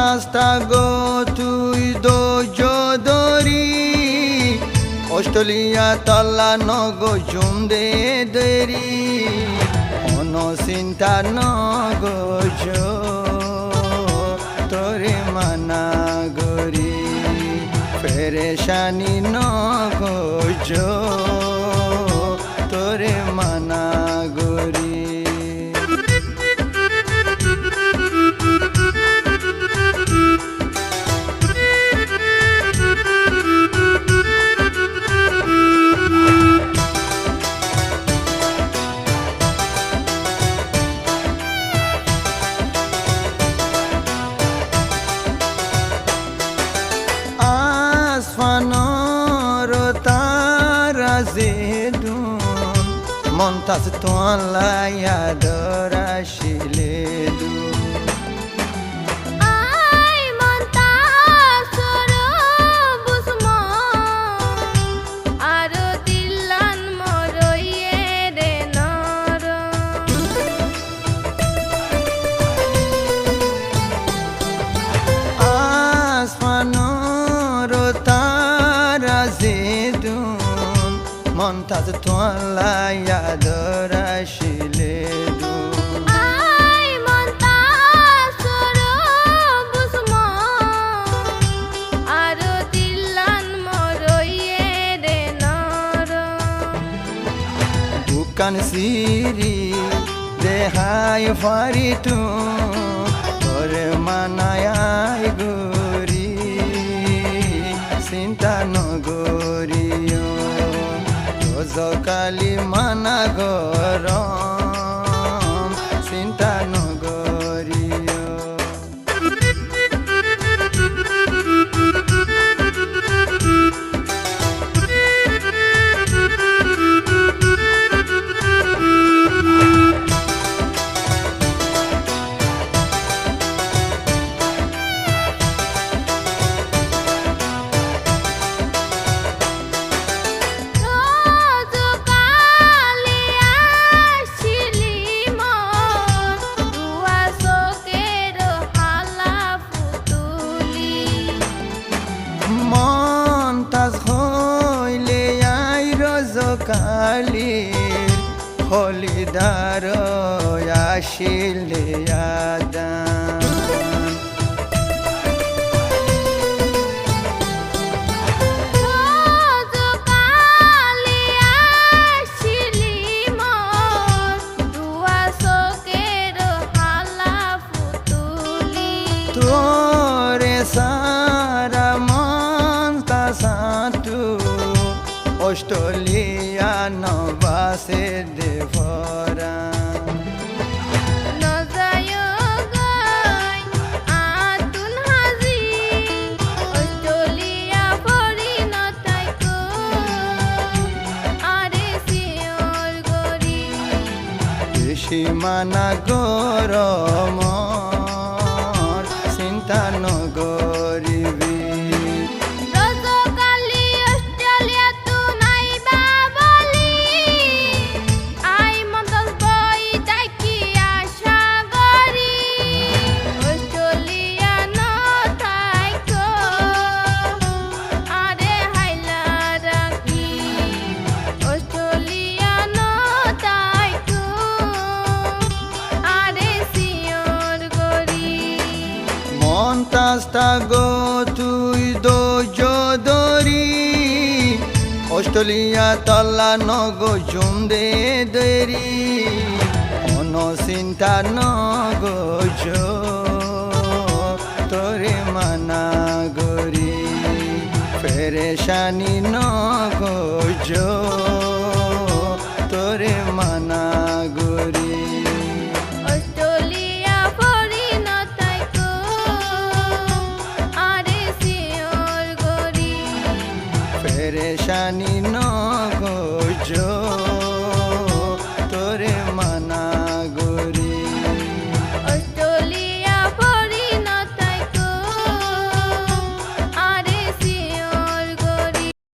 তাস্তা গো তুই দো জদরি অস্ট্রেলিয়া তলা নগো জুমদে দেরি অন চিন্তা নগো তোরে মানা গরি পেরেশানি নগো তোরে মানা গরি Montas tuan laya dorashiledu Ay montas soro busmo aro dilan moroye de noro Asmanoro tarazedun Montas tuan laya dorashiledu Ay montas soro busmo aro dilan moroye de noro Bukan siri dehai faritu Tore manayai guri Sinta nogoriyo Zokali mana gorom Sinta nogoriyo Kalir holidaro yashile yadan Tore sara monta satu Australia no base de fora no zayo gai atun hazi Australia fori no taiko are sior gori beshi mana goromor sinta no goribi Montas go তুই দো জদরি Australia তলা নগো জুমদে দেরি on চিন্তা নগো তোরে মানা গরি পেরেশানি নগো তোরে মানা গরি পেরেশানি